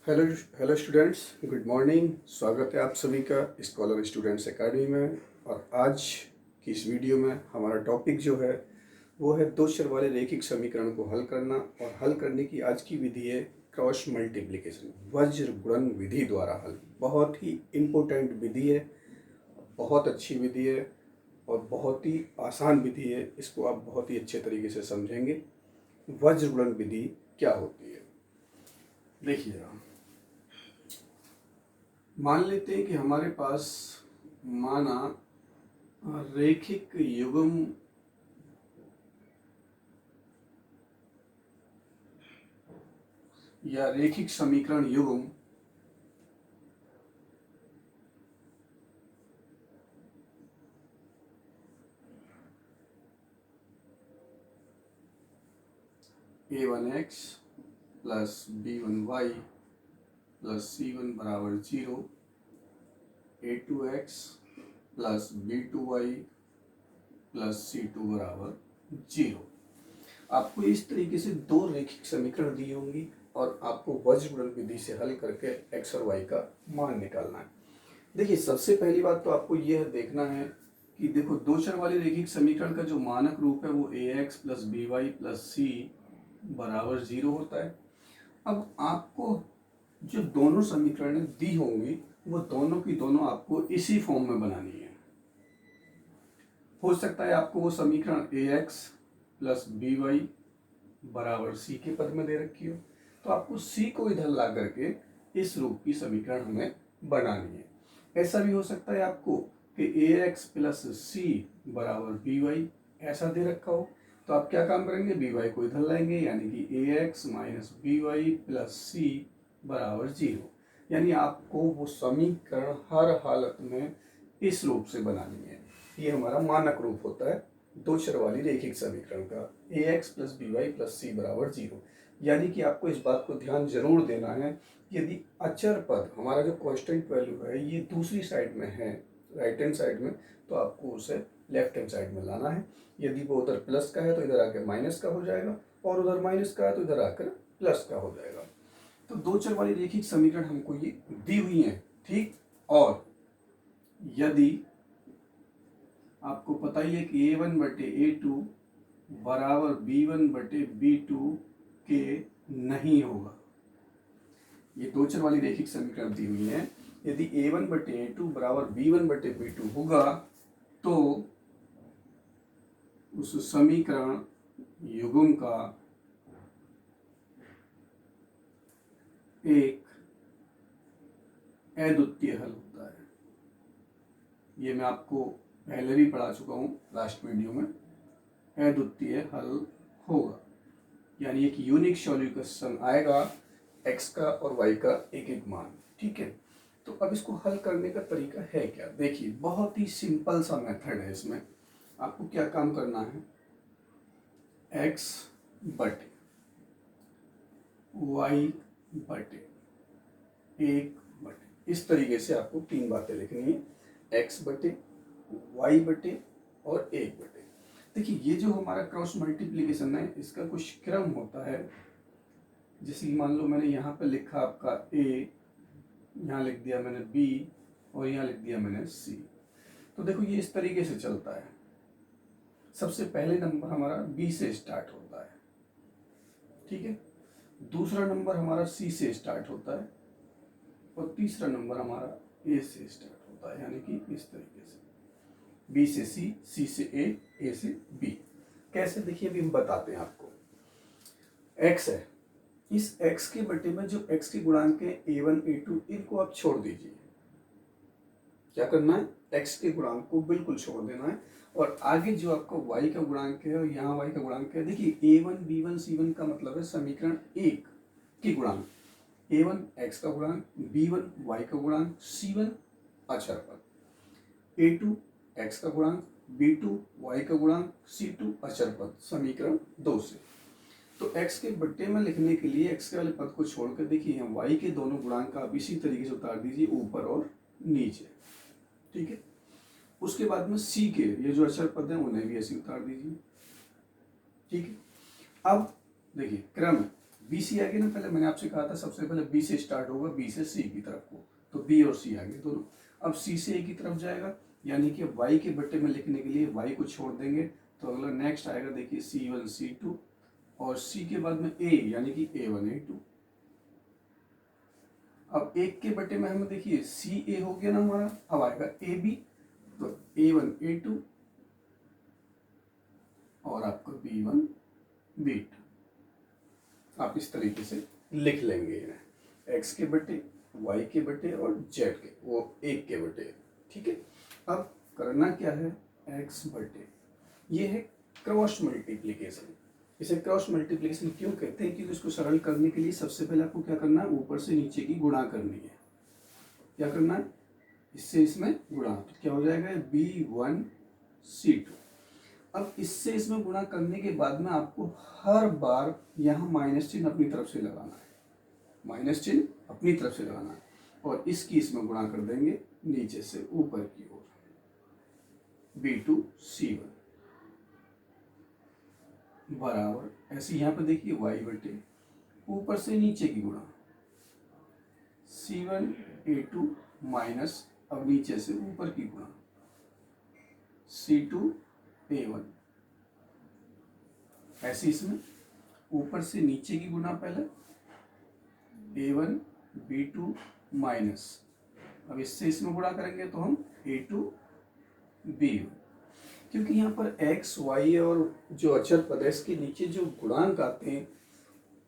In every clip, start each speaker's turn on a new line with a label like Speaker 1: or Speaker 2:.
Speaker 1: Hello hello students, good morning. स्वागत है आप सभी का स्कॉलर स्टूडेंट्स एकेडमी में। और आज की इस वीडियो में हमारा टॉपिक जो है वो है दो चर वाले रैखिक समीकरण को हल करना। और हल करने की आज की विधि है क्रॉस मल्टीप्लिकेशन, वज्र गुणन विधि द्वारा हल। बहुत ही इम्पोर्टेंट विधि है, बहुत अच्छी विधि है और बहुत ही आसान विधि है। इसको आप बहुत ही अच्छे तरीके से समझेंगे। वज्र गुणन विधि क्या होती है, देखिए जरा। मान लेते हैं कि हमारे पास माना रैखिक युग्म या रैखिक समीकरण युग्म a1x plus b1y plus c1 बराबर 0, a2x plus b2y plus c2 बराबर 0। आपको इस तरीके से दो रैखिक समीकरण दी होंगी और आपको वज्र गुणन विधि से हल करके x और y का मान निकालना है। देखिए, सबसे पहली बात तो आपको यह देखना है कि देखो, दो चर वाले रैखिक समीकरण का जो मानक रूप है वो ax plus by plus c बराबर 0 होता है। अब आपको जो दोनों समीकरण दी होंगी वो दोनों की दोनों आपको इसी फॉर्म में बनानी है। हो सकता है आपको वो समीकरण ax प्लस by बराबर c के पद में दे रखी हो, तो आपको c को इधर ला करके इस रूप की समीकरण हमें बनानी है। ऐसा भी हो सकता है आपको कि ax प्लस c बराबर by ऐसा दे रखा हो, तो आप क्या काम करेंगे, by को इधर लाएंगे, यानी कि ax minus by plus c बराबर 0। यानी आपको वो समीकरण हर हालत में इस रूप से बनानी है। ये हमारा मानक रूप होता है दो चर वाली रैखिक समीकरण का, ax plus by plus c बराबर 0। यानी कि आपको इस बात को ध्यान जरूर देना है, यदि अचर पद हमारा जो कांस्टेंट वैल्यू है ये दूसरी साइड में है, राइट हैंड साइड में, तो आपको उसे लेफ्ट हैंड साइड में लाना है। यदि वो उधर प्लस का है तो इधर आकर माइनस का हो जाएगा, और उधर माइनस का है तो इधर आकर प्लस का हो जाएगा। तो दो चर वाली रैखिक समीकरण हमको ये दी हुई है, ठीक। और यदि आपको पता ही है कि a1 बटे a2 बराबर b1 बटे b2 के नहीं होगा, ये दो चर वाली रैखिक समीकरण दी हुई है। यदि a1 बटे a2 बराबर b1 बटे b2 होगा तो उस समीकरण युग्म का एक अद्वितीय हल होता है। ये मैं आपको पहले भी पढ़ा चुका हूँ लास्ट वीडियो में। अद्वितीय हल होगा यानी एक यूनिक सॉल्यूशन आएगा x का और y का एक एक मान, ठीक है। तो अब इसको हल करने का तरीका है क्या, देखिए बहुत ही सिंपल सा मेथड है। इसमें आपको क्या काम करना है, x बटे y बटे एक बटे, इस तरीके से आपको तीन बातें लिखनी है, x बटे y बटे और एक बटे। देखिए, ये जो हमारा क्रॉस मल्टीप्लिकेशन है इसका कुछ क्रम होता है। जैसे कि मान लो मैंने यहाँ पे लिखा आपका a, यहाँ लिख दिया मैंने b और यहाँ लिख दिया मैंने c। तो देखो ये इस तरीके से चलता है। सबसे पहले नंबर हमारा b से स्टार्ट होता है, ठीक है। दूसरा नंबर हमारा c से स्टार्ट होता है और तीसरा नंबर हमारा a से स्टार्ट होता है, यानी कि इस तरीके से b से c, c से a से b। कैसे, देखिए अभी हम बताते हैं आपको। x है, इस x के बटे में जो x के गुणांक है a1 a2 इनको आप छोड़ दीजिए। क्या करना है, x के गुणांक को बिल्कुल छोड़ देना है। और आगे जो आपका y का गुणांक है और यहाँ y का गुणांक है, देखिए a1 b1 c1 का मतलब है समीकरण एक के गुणांक, a1 x का गुणांक, b1 y का गुणांक, c1 अचर पद, a2 x का गुणांक, b2 y का गुणांक, c2 अचर पद, समीकरण 2 से। तो x के बट्टे में लिखने के लिए x के वाले पद को छोड़कर देखिए हम y के दोनों गुणांक आप इसी तरीके से उतार दीजिए ऊपर और नीचे, ठीक है। उसके बाद में c के ये जो अचर पद है उन्हें भी ऐसे उतार दीजिए, ठीक है। अब देखिए क्रम, बी सी आ गया ना, पहले मैंने आपसे कहा था सबसे पहले बी से स्टार्ट होगा, बी से सी की तरफ को, तो बी और सी आ गए दोनों। अब सी से ए की तरफ जाएगा, यानी कि वाई के बट्टे में लिखने के लिए वाई को छोड़ देंगे, तो अगला नेक्स्ट आएगा देखिए C1 C2, और सी के बाद में ए यानी कि A1 A2। अब एक के बटे में हमें देखिए सी ए हो गया ना हमारा, अब आएगा ए बी, तो A1 A2 और आपका B1 B2। आप इस तरीके से लिख लेंगे एक्स के बटे, वाई के बटे और जेड के, वो एक के बटे। ठीक है, अब करना क्या है, एक्स बटे, ये है क्रॉस मल्टीप्लीकेशन। इसे क्रॉस मल्टीप्लिकेशन क्यों कहते हैं, क्योंकि इसको सरल करने के लिए सबसे पहले आपको क्या करना है, ऊपर से नीचे की गुणा करनी है। क्या करना है, इससे इसमें गुणा, तो क्या हो जाएगा B1C2। अब इससे इसमें गुणा करने के बाद में आपको हर बार यहाँ माइनस चिन्ह अपनी तरफ से लगाना है, माइनस चिन्ह अपनी तरफ से लगाना है, और इसकी इसमें गुणा कर देंगे नीचे से ऊपर की ओर, B2C1 बराबर, ऐसे यहाँ पे देखिए वाई बटे ऊपर से नीचे की गुणा C1 A2 माइनस, अब नीचे से ऊपर की गुणा C2 A1। ऐसे इसमें ऊपर से नीचे की गुणा पहले A1 B2 माइनस, अब इससे इसमें गुणा करेंगे तो हम A2 B1, क्योंकि यहाँ पर x y और जो अचर पद है इसके नीचे जो गुणांक आते हैं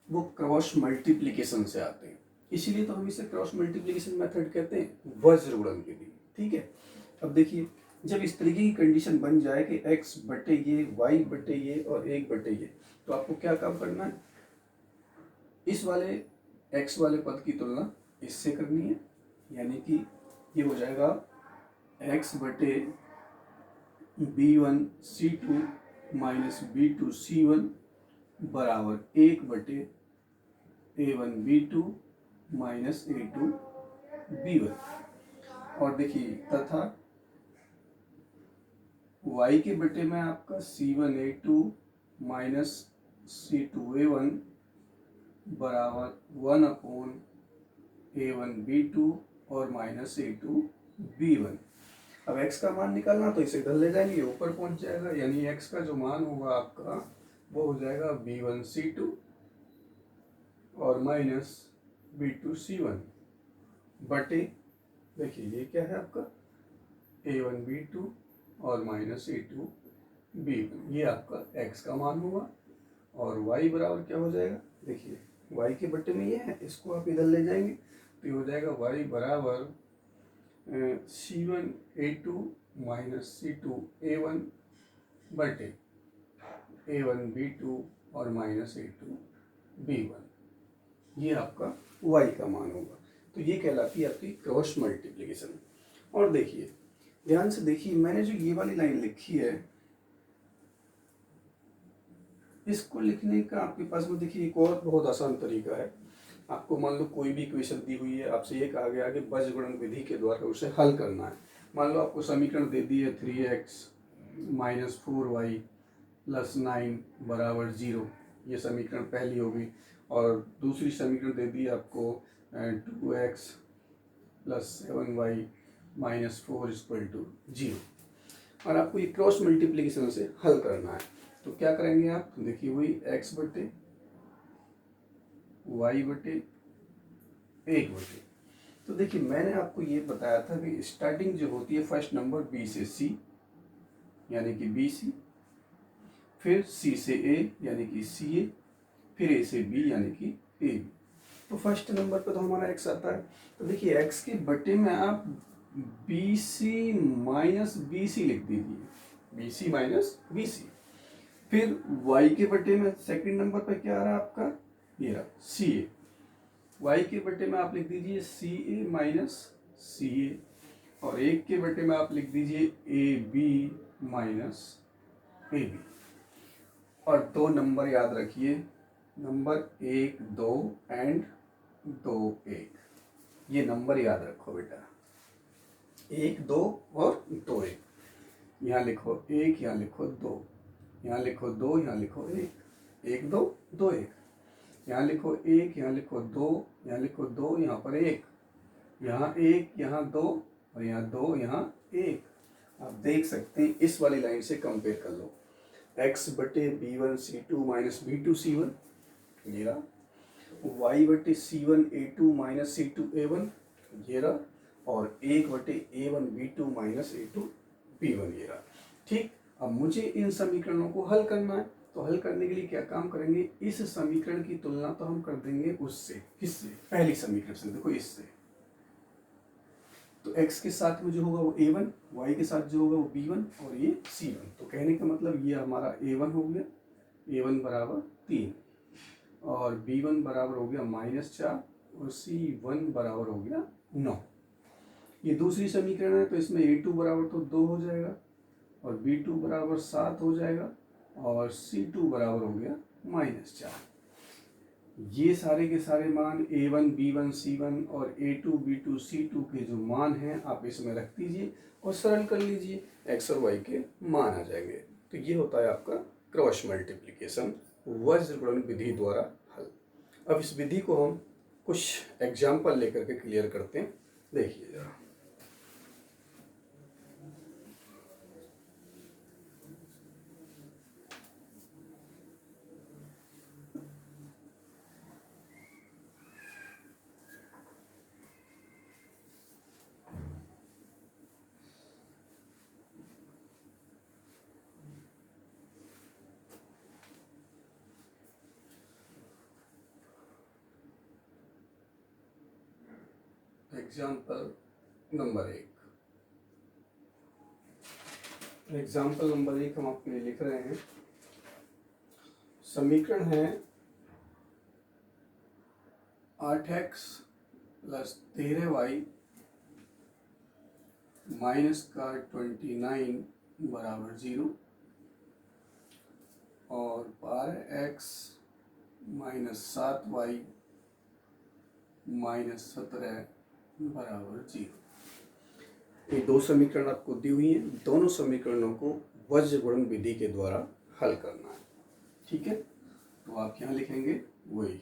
Speaker 1: वो क्रॉस मल्टीप्लिकेशन से आते हैं, इसलिए तो हम इसे क्रॉस मल्टीप्लिकेशन मेथड कहते हैं, वज्र गुणन के लिए। ठीक है, अब देखिए जब इस तरीके की कंडीशन बन जाए कि x बटे ये, y बटे ये और 1 बटे ये, तो आपको क्या काम करना है, इस वाले x वाले पद की तुलना इससे करनी है, यानी कि ये हो जाएगा x बटे B1C2 माइनस B2C1 बराबर 1 बटे A1B2 माइनस A2B1। और देखिए तथा y के बटे में आपका C1A2 माइनस C2A1 बराबर 1/A1B2 और माइनस A2B1। अब x का मान निकालना, तो इसे इधर ले जाएंगे, ऊपर पहुंच जाएगा, यानी x का जो मान होगा आपका वो हो जाएगा B1C2 और माइनस B2C1 बटे, देखिए ये क्या है आपका A1B2 और माइनस A2B1, ये आपका x का मान होगा। और y बराबर क्या हो जाएगा, देखिए y के बटे में ये है, इसको आप इधर ले जाएंगे तो ये हो जाएगा y बराबर C1A2 माइनस C2A1 बटे A1B2 और माइनस A2B1, ये आपका y का मान होगा। तो ये कहलाती है आपकी क्रॉस मल्टीप्लिकेशन। और देखिए ध्यान से देखिए, मैंने जो ये वाली लाइन लिखी है, इसको लिखने का आपके पास में देखिए एक और बहुत आसान तरीका है। आपको मान लो कोई भी इक्वेशन दी हुई है, आपसे ये कहा गया कि बीजगणित विधि के द्वारा उसे हल करना है। मान लो आपको समीकरण दे दी है 3x माइनस 4y प्लस 9 बराबर 0, ये समीकरण पहली होगी। और दूसरी समीकरण दे दी है आपको 2x plus 7y minus 4 equal to 0, और आपको ये क्रॉस मल्टीप्लिकेशन से हल करना है। तो क्या करेंगे आप, तो देखिए वही x बटे y बटे 1 बटे, तो देखिए मैंने आपको ये बताया था कि स्टार्टिंग जो होती है फर्स्ट नंबर b से c यानी कि BC, फिर C से A यानी कि CA, फिर A से B यानी कि AB। तो फर्स्ट नंबर पे तो हमारा x आता है, तो देखिए x के बटे में आप BC माइनस BC लिख दीजिए, BC माइनस BC। फिर y के बटे में सेकंड नंबर पे क्या आ रहा है आपका, ये रहा CA, y के बटे में आप लिख दीजिए CA माइनस CA, और 1 के बटे में आप लिख दीजिए AB माइनस AB। और 2 नंबर याद रखिए, नंबर 1 2 एंड 2 1, ये नंबर याद रखो बेटा, 1 2 और 2 1, यहाँ लिखो 1, यहाँ लिखो 2, यहाँ लिखो 2, यहाँ लिखो 1, 1 2 2 1। यहाँ लिखो एक, यहाँ लिखो दो, यहाँ लिखो दो, यहाँ पर एक, यहाँ दो, और यहाँ दो, यहाँ एक। आप देख सकते हैं इस वाली लाइन से कंपेयर कर लो, x बटे B1C2 माइनस B2C1 ये रहा, y बटे C1A2 माइनस C2A1 ये रहा, और 1 बटे A1B2 माइनस A2B1 ये रहा। ठीक, अब मुझे इन समीकरणों को हल करना है, तो हल करने के लिए क्या काम करेंगे, इस समीकरण की तुलना तो हम कर देंगे उससे, किससे, पहली समीकरण से, देखो इससे। तो x के साथ में जो होगा वो A1, y के साथ जो होगा वो B1 और ये C1। तो कहने का मतलब ये हमारा A1 हो गया, A1 बराबर 3, और B1 बराबर हो गया -4, और C1 बराबर हो गया 9। ये दूसरी समीकरण है, तो इसमें A2 बराबर तो 2 हो जाएगा, और B2 बराबर 7 हो जाएगा, और C2 बराबर हो गया -4। ये सारे के सारे मान A1 B1 C1 और A2 B2 C2 के जो मान हैं आप इसमें रख दीजिए और सरल कर लीजिए, x और y के मान आ जाएंगे। तो ये होता है आपका क्रॉस मल्टीप्लिकेशन वज्र गुणन विधि द्वारा हल। अब इस विधि को हम कुछ एग्जाम्पल लेकर के क्लियर करते हैं, देखिए जरा। एग्जाम्पल नंबर 1, एग्जाम्पल नंबर 1 हम आपके लिए लिख रहे हैं। समीकरण है 8x प्लस 13y माइनस का 29 बराबर 0, और 12x माइनस 7y माइनस 17 बराबर 0। ये दो समीकरण आपको दी हुई हैं, दोनों समीकरणों को वज्र गुणन विधि के द्वारा हल करना है। ठीक है, तो आप यहाँ लिखेंगे वही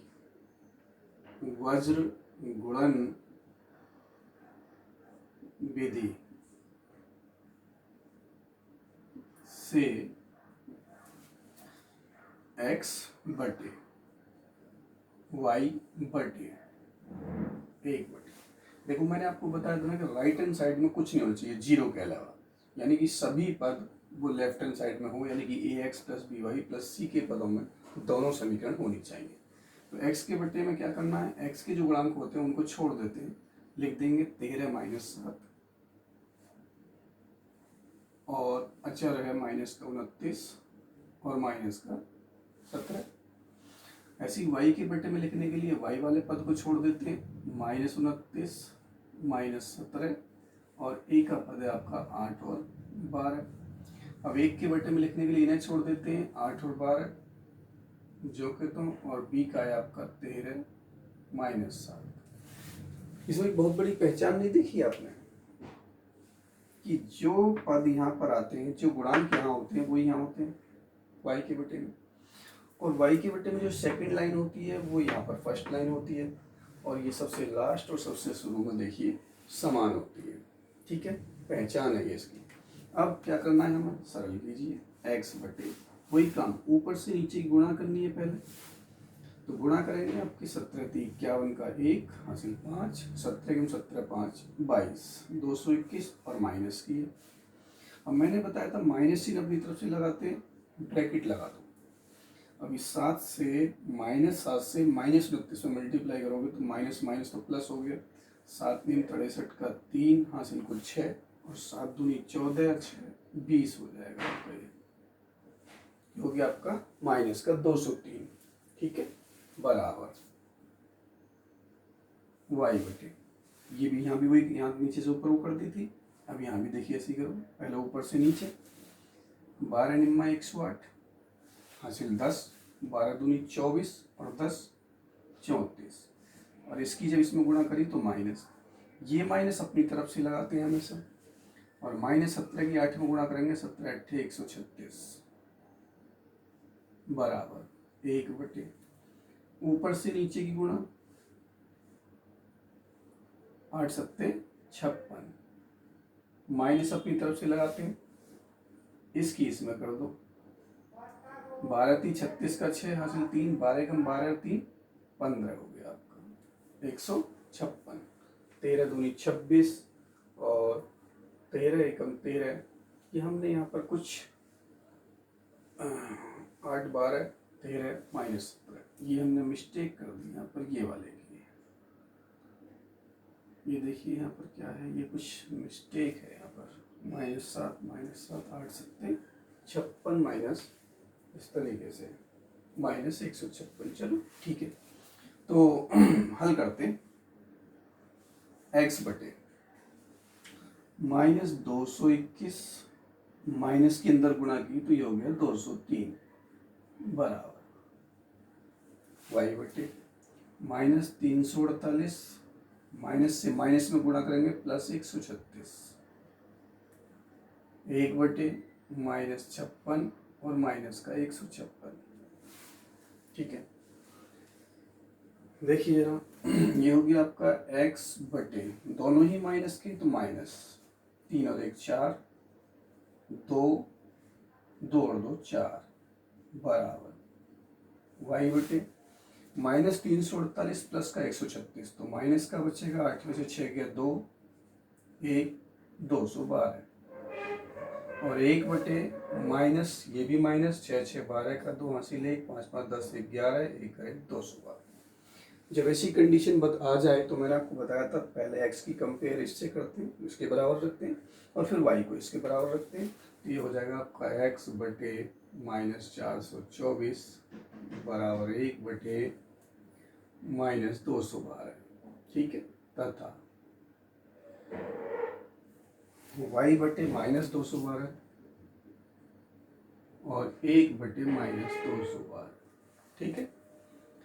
Speaker 1: वज्र गुणन विधि से x बटे y बटे 1 बटे, देखो मैंने आपको बताया था ना कि राइट हैंड साइड में कुछ नहीं होना चाहिए जीरो के अलावा, यानी कि सभी पद वो लेफ्ट हैंड साइड में हो, यानी कि ax plus by plus c के पदों में दोनों समीकरण होनी चाहिए। तो x के बटे में क्या करना है, x के जो गुणांक होते हैं उनको छोड़ देते हैं, लिख देंगे 13 माइनस 7, और अचर है माइनस का 29 और माइनस का 17। ऐसे ही y के बटे में लिखने के लिए y वाले पद को छोड़ देते हैं, -29 -17, और a का पद है आपका 8 और 12। अब 1 के बटे में लिखने के लिए इन्हें छोड़ देते हैं, 8 और 12 जो के तो, और b का है आपका 13 -7। इसमें एक बहुत बड़ी पहचान नहीं देखी आपने कि जो पद यहाँ पर आते हैं, जो गुणांक यहाँ होते हैं वो यहाँ होते हैं y के बटे में, और y के बटे में जो सेकंड लाइन होती है वो यहाँ पर फर्स्ट लाइन होती है, और ये सबसे लास्ट और सबसे शुरू में देखिए समान होती है। ठीक है, पहचान है ये इसकी। अब क्या करना है हमें, सरल कीजिए, x बटे वही काम, ऊपर से नीचे गुणा करनी है पहले, तो गुणा करेंगे आपकी 17 × 51 का 1 हासिल 5, 17 × 17 5 22, 221 और माइनस की है। अब मैंने बताया था माइनस चिन्ह अपनी तरफ से लगाते हैं, ब्रैकेट लगा दो। अभी 7 से -29 में मल्टीप्लाई करोगे तो माइनस माइनस तो प्लस हो गया, 7 × 63 का 3 हासिल कुल 6, और 7 दूनी 14 6 20 हो जाएगा आपका, ये हो गया आपका माइनस का 203। ठीक है, बराबर y बटे, ये भी यहाँ भी वही, यहाँ नीचे से ऊपर ऊपर दी थी, अब यहाँ भी देखिए ऐसे करो, पहले ऊपर से नीचे, 12 निम्मा 108 हासिल 10, 12 दूनी 24 और 10 34, और इसकी जब इसमें गुणा करी तो माइनस, ये माइनस अपनी तरफ से लगाते हैं हमेशा, और -17 की 8 में गुणा करेंगे, 17 8 136 बराबर 1 बटे ऊपर से नीचे की गुणा, 8 सत्ते 56, माइनस अपनी तरफ से लगाते हैं, इसकी इसमें कर दो, 12 3 36 का 6 हासिल 3, 12 कम 12 3 15 हो गया आपका 156, 13 दूनी 26 और 13 एकम 13, ये हमने यहाँ पर कुछ 8 12 13 माइनस 17, ये हमने मिस्टेक कर दी यहाँ पर, ये वाले की, ये देखिए यहाँ पर क्या है, ये कुछ मिस्टेक है यहाँ पर, -7 8 सत्ते 56 माइनस इस तरीके से -156। चलो ठीक है, तो हल करते हैं। x बटे -221 माइनस के अंदर गुणा की तो ये हो गया 203 बराबर y बटे -348 माइनस से माइनस में गुणा करेंगे +136, 1 बटे -56 और माइनस का 156। ठीक है, देखिए ना, ये हो गया आपका x बटे, दोनों ही माइनस के तो माइनस 3 और 1 4, 2 2 और 2 4 बराबर y बटे -348 प्लस का 136, तो माइनस का बचेगा 8 में से 6 गया 2 1 212, और 1 बटे माइनस, ये भी माइनस 6 6 12 का 2 हासिल 1 5 5 10 1 11 1 1 212। जब ऐसी कंडीशन आ जाए तो मैंने आपको बताया था, पहले x की कंपेयर इससे करते हैं, इसके बराबर रखते हैं, और फिर y को इसके बराबर रखते हैं, तो ये हो जाएगा आपका x बटे -424 बराबर 1 बटे -212। ठीक है, तथा y बटे -212 और 1 बटे -212। ठीक है,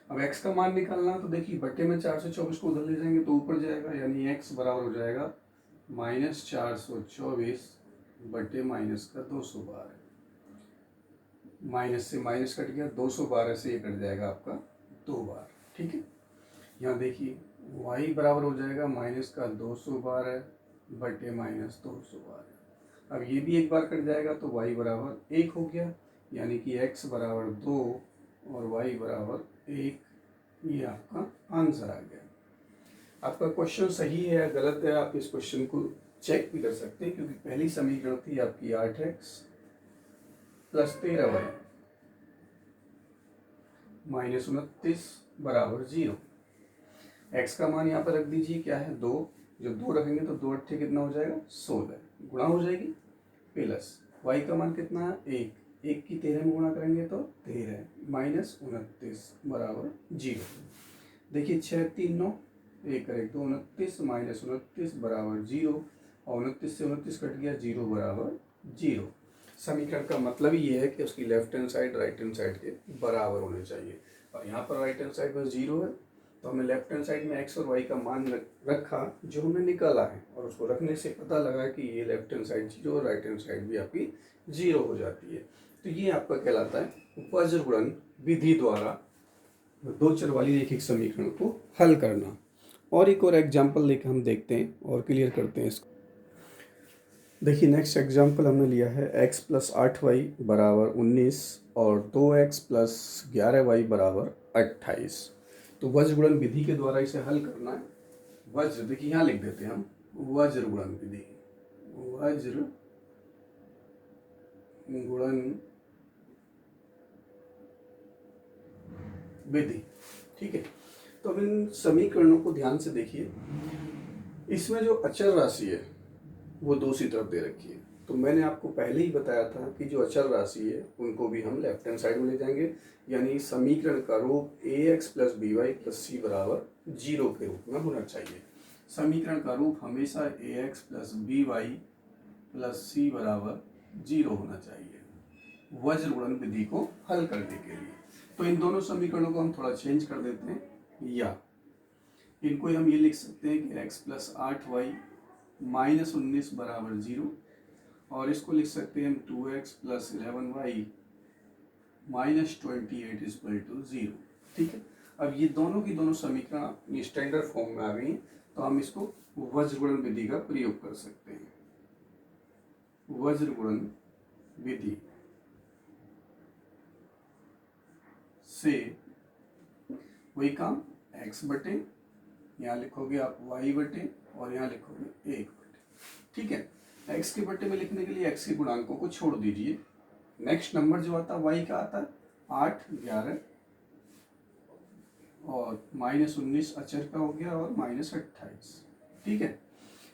Speaker 1: अब x का मान निकालना, तो देखिए बटे में 424 को उधर ले जाएंगे तो ऊपर जाएगा, यानी x बराबर हो जाएगा -424 बटे -212, माइनस से माइनस कट गया, 212 से ये कट जाएगा आपका 2 बार। ठीक है, यहाँ देखिए y बराबर हो जाएगा -212 बटे -212, अब ये भी एक बार कट जाएगा तो y बराबर 1 हो गया, यानी कि x बराबर 2 और y बराबर 1, ये आपका आंसर आ गया। आपका क्वेश्चन सही है या गलत है, आप इस क्वेश्चन को चेक भी कर सकते हैं, क्योंकि पहली समीकरण थी आपकी 8x प्लस 13y -29 बराबर 0। x का मान यहाँ पर रख दीजिए, क्या है 2, जब 2 रखेंगे तो 2 अट्ठे कितना हो जाएगा 16, गुणा हो जाएगी, प्लस y का मान कितना है 1, 1 की 13 में गुणा करेंगे तो 13 -29 बराबर 0। देखिए 6 3 9, 1 करें तो 29 -29 बराबर 0, और 29 से 29 कट गया, 0 बराबर 0। समीकरण का मतलब ये है कि उसकी left hand side right hand side के बराबर होने चाहिए, और यहाँ पर राइट हैंड साइड में 0 है, तो हमने लेफ्ट हैंड साइड में x और y का मान रखा जो हमने निकाला है, और उसको रखने से पता लगा कि ये लेफ्ट हैंड साइड 0 और राइट हैंड साइड भी आपकी 0 हो जाती है। तो ये आपका कहलाता है वज्र गुणन विधि द्वारा दो चर वाली रैखिक समीकरण को हल करना। और एक और एग्जाम्पल लेकर हम देखते हैं और क्लियर करते हैं इसको। देखिए नेक्स्ट एग्जाम्पल हमने लिया है x प्लस 8y बराबर 19 और 2x प्लस 11y बराबर 28। तो वज्र गुणन विधि के द्वारा इसे हल करना है। वज्र, देखिए यहाँ लिख देते हैं हम वज्र गुणन विधि, वज्र गुणन विधि। ठीक है, तो अब इन समीकरणों को ध्यान से देखिए। इसमें जो अचर राशि है वो दूसरी तरफ दे रखी है, तो मैंने आपको पहले ही बताया था कि जो अचर राशि है उनको भी हम लेफ्ट हैंड साइड में ले जाएंगे, यानी समीकरण का रूप ax plus b y plus c बराबर 0 के रूप में होना चाहिए। समीकरण का रूप हमेशा ax plus b y plus c बराबर 0 होना चाहिए वज्र गुणन विधि को हल करने के लिए। तो इन दोनों समीकरणों को हम थोड़ा चेंज कर देते हैं, या इनको हम ये लिख सकते हैं कि x प्लस 8y माइनस 19 बराबर 0, और इसको लिख सकते हैं हम 2x plus 11y minus 28 equal to 0। ठीक है, अब ये दोनों की दोनों समीकरण स्टैंडर्ड फॉर्म में आ गई हैं, तो हम इसको वज्र गुणन विधि का प्रयोग कर सकते हैं। वज्र गुणन विधि से वही काम x बटे, यहाँ लिखोगे आप y बटे और यहाँ लिखोगे 1 बटे। ठीक है, x के बटे में लिखने के लिए x के गुणांकों को छोड़ दीजिए। नेक्स्ट नंबर जो आता है y का आता है 8, 11 और -19 अचर का हो गया और -28। ठीक है,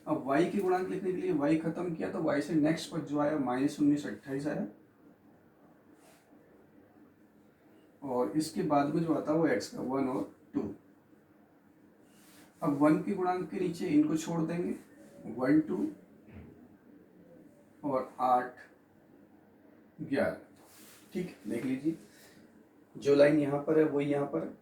Speaker 1: अब y के गुणांक लिखने के लिए y खत्म किया तो y से नेक्स्ट पर जो आया -19 28 आया, और इसके बाद में जो आता है वो x का 1 और 2। अब 1 के गुणांक के नीचे इनको छोड़ देंगे, 1 2 और 8 11। ठीक, देख लीजिए जो लाइन यहाँ पर है वही यहाँ पर है,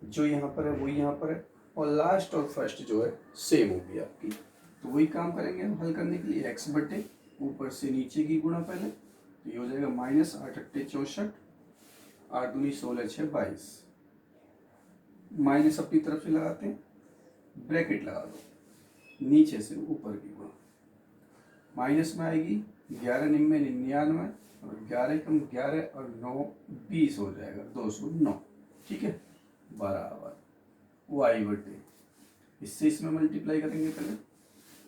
Speaker 1: जो यहाँ पर है वही यहाँ पर है, और लास्ट और फर्स्ट जो है सेम होगी आपकी। तो वही काम करेंगे हम हल करने के लिए, x बटे ऊपर से नीचे की गुणा पहले, तो ये हो जाएगा -8 8 64, 8 दूनी 16 6 22, माइनस अपनी तरफ से लगाते हैं, ब्रैकेट लगा दो, नीचे से ऊपर की गुणा, माइनस में आएगी 11 निन्यानवे 99 और 11 कम 11 और 9 20 हो जाएगा 209। ठीक है, बराबर y बटे, इससे इसमें मल्टीप्लाई करेंगे पहले,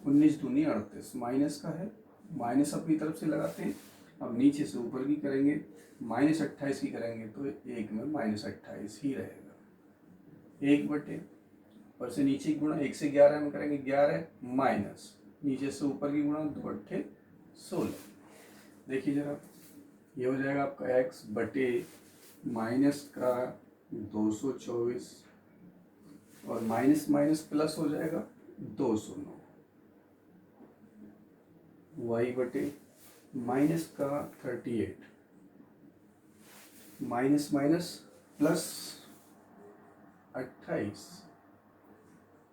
Speaker 1: 19 दूनी 38, माइनस का है, माइनस अपनी तरफ से लगाते हैं। अब नीचे से ऊपर की करेंगे, -28 की करेंगे तो 1 में -28 ही रहेगा, 1 बटे ऊपर से नीचे की गुणा, 1 से 11 में करेंगे 11 माइनस नीचे से ऊपर की गुणा, 2 8 16। देखिए जरा, ये हो जाएगा आपका x बटे माइनस का 224 और माइनस माइनस प्लस हो जाएगा 209, y बटे माइनस का 38 माइनस माइनस प्लस 28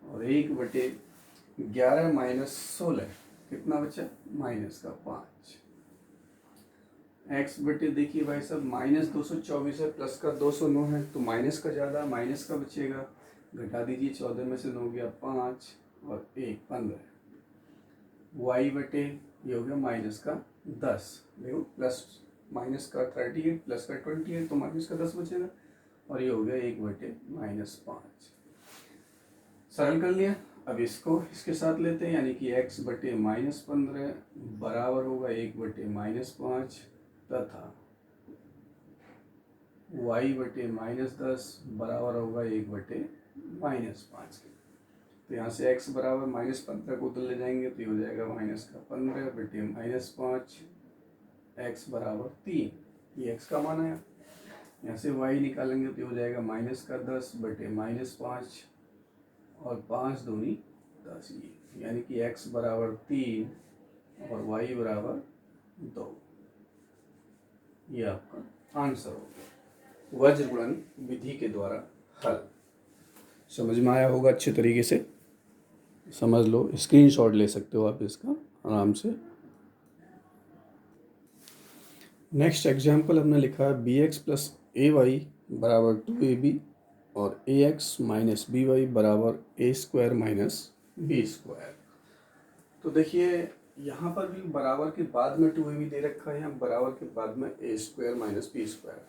Speaker 1: और 1 बटे 11 माइनस 16 कितना बचा, माइनस का 5। x बटे देखिए भाई साहब -224 है, प्लस का 209 है, तो माइनस का ज़्यादा, माइनस का बचेगा, घटा दीजिए, 14 में से 9 गया 5 और 1 15। y बटे ये हो गया माइनस का 10, देखो प्लस माइनस का 38 प्लस का 28 तो माइनस का 10 बचेगा, और ये हो गया 1 बटे -5। सरल कर लिया। अब इसको इसके साथ लेते हैं, यानी कि x बटे -15 बराबर होगा 1 बटे -5 तथा y बटे -10 बराबर होगा 1 बटे -5 के। तो यहाँ से x बराबर -15 को उधर ले जाएंगे तो ये हो जाएगा -15 बटे -5, x बराबर 3, ये x का मान आया। यहाँ से y निकालेंगे तो ये हो जाएगा -10 बटे -5 और 5 दूनी 10, यानी कि x बराबर 3 और y बराबर 2। ये आपका आंसर हो गया वज्र गुणन विधि के द्वारा हल। समझ में आया होगा, अच्छे तरीके से समझ लो, स्क्रीनशॉट ले सकते हो आप इसका आराम से। नेक्स्ट एग्जाम्पल हमने लिखा है bx प्लस ay बराबर 2ab और ax माइनस by बराबर a square minus b square. तो देखिए यहाँ पर भी बराबर के बाद में 2ab दे रखा है, यहाँ बराबर के बाद में a square minus b square,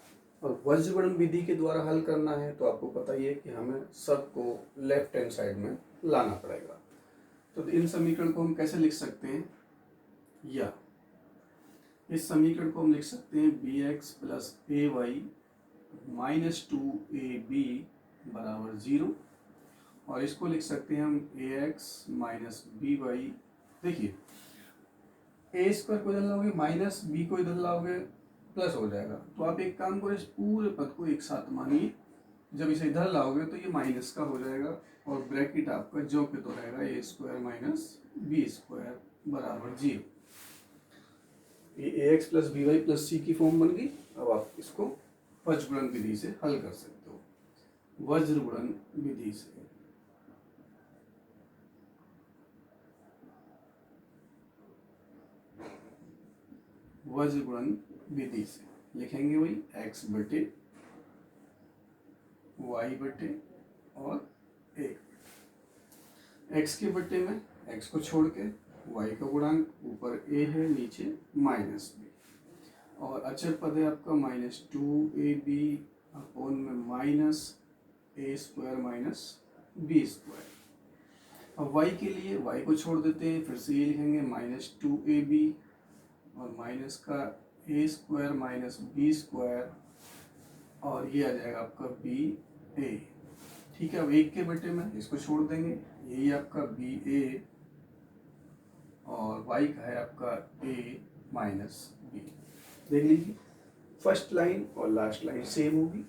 Speaker 1: और वज्र गुणन विधि के द्वारा हल करना है तो आपको पता ही है कि हमें सबको लेफ्ट हैंड साइड में लाना पड़ेगा। तो इन समीकरण को हम कैसे लिख सकते हैं, या इस समीकरण को हम लिख सकते हैं bx plus ay minus 2ab बराबर 0, और इसको लिख सकते हैं हम ax माइनस by। देखिए a स्क्वायर को इधर लाओगे माइनस b को इधर लाओगे प्लस हो जाएगा, तो आप एक काम करो, इस पूरे पद को एक साथ मानिए, जब इसे इधर लाओगे तो ये माइनस का हो जाएगा और ब्रैकेट आपका जो के तो रहेगा a square minus b square बराबर 0। ये ax plus b y plus c की फॉर्म बन गई। अब आप इसको वज्र गुणन विधि से हल कर सकते हो। वज्र गुणन विधि से वज्र गुणन विधि से लिखेंगे वही x बटे वाई बटे और एक, एक्स के बटे में एक्स को छोड़ के वाई का गुणांक, ऊपर ए है नीचे माइनस बी, और अचर पद है आपका -2ab अपॉन में minus a square minus b square. अब y के लिए y को छोड़ देते हैं, फिर से ये लिखेंगे -2ab और माइनस का a square minus b square, और ये आ जाएगा आपका बी ए। ठीक है, अब एक के बटे में इसको छोड़ देंगे, यही आपका बी ए और y का है आपका a माइनस बी। देख लीजिए फर्स्ट लाइन और लास्ट लाइन सेम होगी,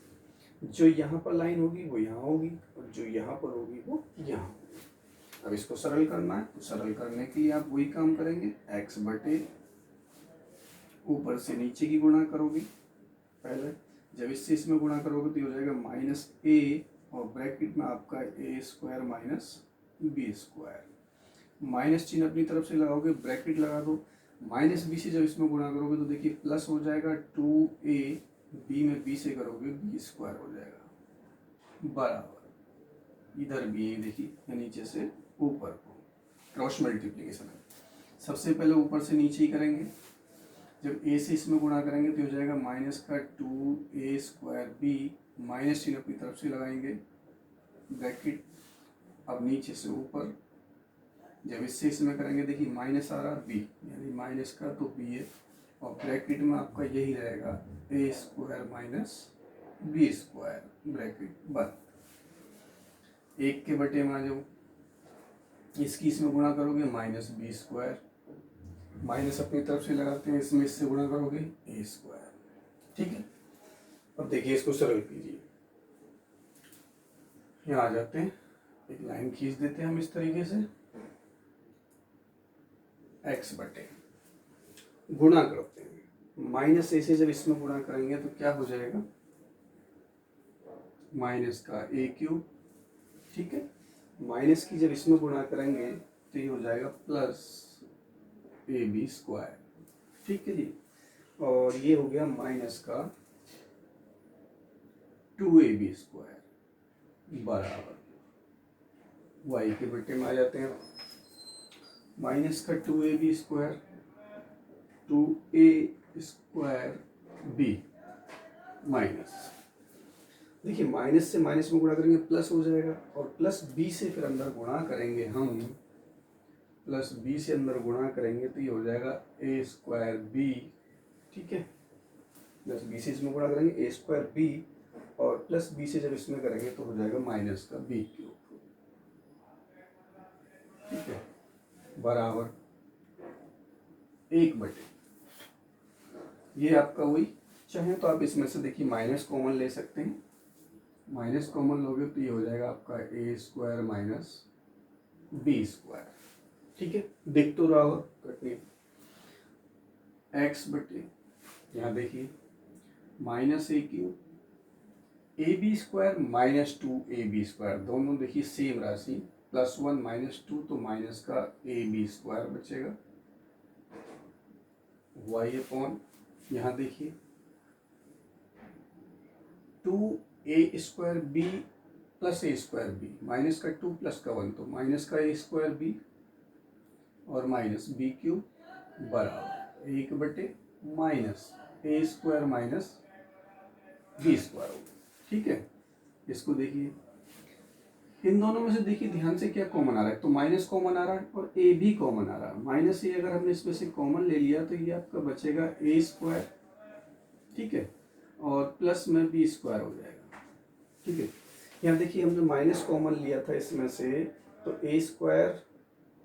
Speaker 1: जो यहाँ पर लाइन होगी वो यहाँ होगी और जो यहाँ पर होगी वो यहाँ होगी। अब इसको सरल करना है, तो सरल करने के लिए आप वही काम करेंगे, x बटे ऊपर से नीचे की गुणा करोगे पहले, जब इससे इसमें गुणा करोगे तो ये हो जाएगा माइनस ए और ब्रैकेट में आपका a square minus b square, minus चिन्ह अपनी तरफ से लगाओगे, ब्रैकेट लगा दो, माइनस बी से जब इसमें गुणा करोगे तो देखिए प्लस हो जाएगा 2a, बी में बी से करोगे बी स्क्वायर हो जाएगा बराबर, इधर भी देखिए नीचे से ऊपर को क्रॉस मल्टीप्लिकेशन है। सबसे पहले ऊपर से नीचे ही करेंगे, जब a से इसमें गुणा करेंगे तो हो जाएगा माइनस का 2a स्क्वायर बी, माइनस चिन्ह अपनी तरफ से लगाएंगे, ब्रैकेट अब नीचे से ऊपर, जब इससे इसमें करेंगे देखिए माइनस आ रहा बी, यानी माइनस का तो बी है, और ब्रैकेट में आपका यही रहेगा a square minus b square, bracket बंद। एक के बटे में आ जाओ, इसकी इसमें गुणा करोगे माइनस बी स्क्वायर, माइनस अपनी तरफ से लगाते हैं, इसमें इससे गुणा करोगे ए स्क्वायर। ठीक है, अब देखिए इसको सरल कीजिए, यहाँ आ जाते हैं, एक लाइन खींच देते हैं हम इस तरीके से, एक्स बटे गुणा करते हैं, माइनस ए से जब इसमें गुणा करेंगे तो क्या हो जाएगा, माइनस का ए क्यूब। ठीक है, माइनस की जब इसमें गुणा करेंगे तो ये हो जाएगा प्लस ए बी स्क्वायर। ठीक है जी, और ये हो गया माइनस का 2ab स्क्वायर बराबर, वाई के बटे में आ जाते हैं, माइनस का 2ab square 2a square b minus, देखिए माइनस से माइनस में गुणा करेंगे प्लस हो जाएगा, और प्लस बी से फिर अंदर गुणा करेंगे हम, प्लस बी से अंदर गुणा करेंगे तो ये हो जाएगा ए स्क्वायर बी। ठीक है, प्लस बी से इसमें गुणा करेंगे ए स्क्वायर बी, और प्लस बी से जब इसमें करेंगे तो हो जाएगा माइनस का बी क्यूब। ठीक है, बराबर 1 बटे, ये आपका वही, चाहे तो आप इसमें से देखिए माइनस कॉमन ले सकते हैं, माइनस कॉमन लोगे तो ये हो जाएगा आपका a square minus b square. ठीक है, दिख तो रहा होगा कटनी, एक्स बटे यहाँ देखिए minus a cube a b square minus 2ab square, दोनों देखिए सेम राशि, +1 -2 तो माइनस का ए बी स्क्वायर बचेगा, y अपॉन यहाँ देखिए 2a square b plus a square b, minus का 2 प्लस का 1 तो माइनस का ए स्क्वायर बी और माइनस बी क्यूब बराबर 1 बटे minus a square minus b square होगा। ठीक है, इसको देखिए, इन दोनों में से देखिए ध्यान से क्या कॉमन आ रहा है, तो माइनस कॉमन आ रहा है और ए भी कॉमन आ रहा है, माइनस ए अगर हमने इसमें से कॉमन ले लिया तो ये आपका बचेगा ए स्क्वायर। ठीक है, और प्लस में बी स्क्वायर हो जाएगा। ठीक है, यहाँ देखिए हमने माइनस कॉमन लिया था इसमें से, तो ए स्क्वायर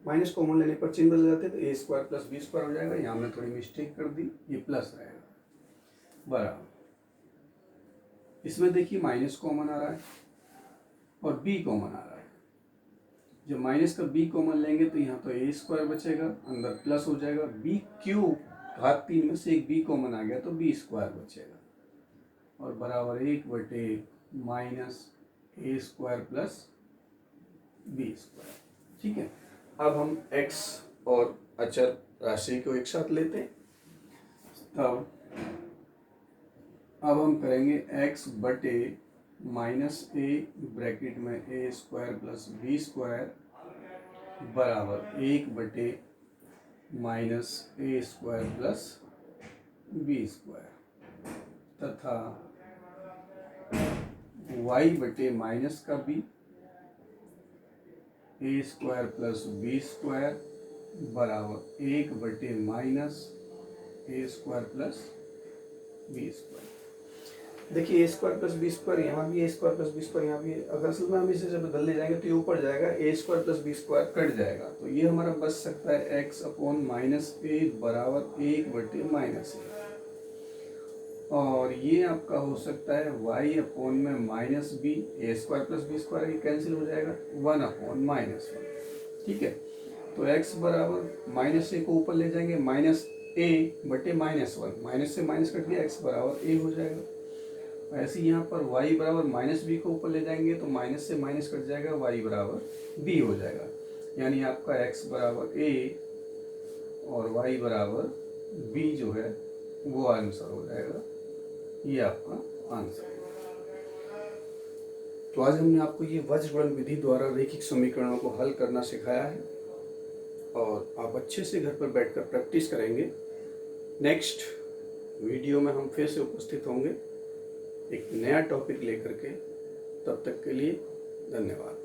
Speaker 1: माइनस कॉमन लेने पर चिन्ह बदल जाते हैं, तो ए स्क्वायर प्लस बी स्क्वायर हो जाएगा, यहाँ हमने थोड़ी मिस्टेक कर दी, ये प्लस रहेगा बराबर, इसमें देखिए माइनस कॉमन आ रहा है और बी कॉमन आ रहा है, जब माइनस का बी कॉमन लेंगे तो यहाँ तो ए स्क्वायर बचेगा, अंदर प्लस हो जाएगा, बी क्यूब घात 3 में से एक बी कॉमन आ गया तो बी स्क्वायर बचेगा, और बराबर 1 बटे minus a square plus b square. ठीक है, अब हम x और अचर राशि को एक साथ लेते हैं, तब अब हम करेंगे x बटे माइनस ए ब्रैकेट में ए स्क्वायर प्लस बी स्क्वायर बराबर 1 बटे minus a square plus b square तथा वाई बटे माइनस का बी ए स्क्वायर प्लस बी स्क्वायर बराबर 1 बटे minus a square plus b square. देखिए ए स्क्वायर प्लस बी स्क्वायर यहाँ भी, ए स्क्वायर प्लस बी स्क्वायर यहाँ भी, अगर असल में हम इसे जब बदल ले जाएंगे तो ये ऊपर जाएगा, a square plus b square cut जाएगा, तो ये हमारा बच सकता है एक्स अपॉन माइनस ए बराबर 1 बटे माइनस ए, और ये आपका हो सकता है वाई अपॉन में माइनस बी, ए स्क्वायर प्लस बी स्क्वायर ये कैंसिल हो जाएगा, 1 अपॉन माइनस 1। ठीक है, तो एक्स बराबर माइनस ए को ऊपर ले जाएंगे, माइनस ए बटे माइनस 1, माइनस से माइनस कट गया, एक्स बराबर ए हो जाएगा। ऐसे ही यहाँ पर y बराबर माइनस बी को ऊपर ले जाएंगे तो माइनस से माइनस कट जाएगा, y बराबर b हो जाएगा, यानी आपका x बराबर a और y बराबर b जो है वो आंसर हो जाएगा, ये आपका आंसर है। तो आज हमने आपको ये वज्रगुणन विधि द्वारा रैखिक समीकरणों को हल करना सिखाया है और आप अच्छे से घर पर बैठकर प्रैक्टिस करेंगे। नेक्स्ट वीडियो में हम फिर से उपस्थित होंगे एक नया टॉपिक लेकर के, तब तक के लिए धन्यवाद।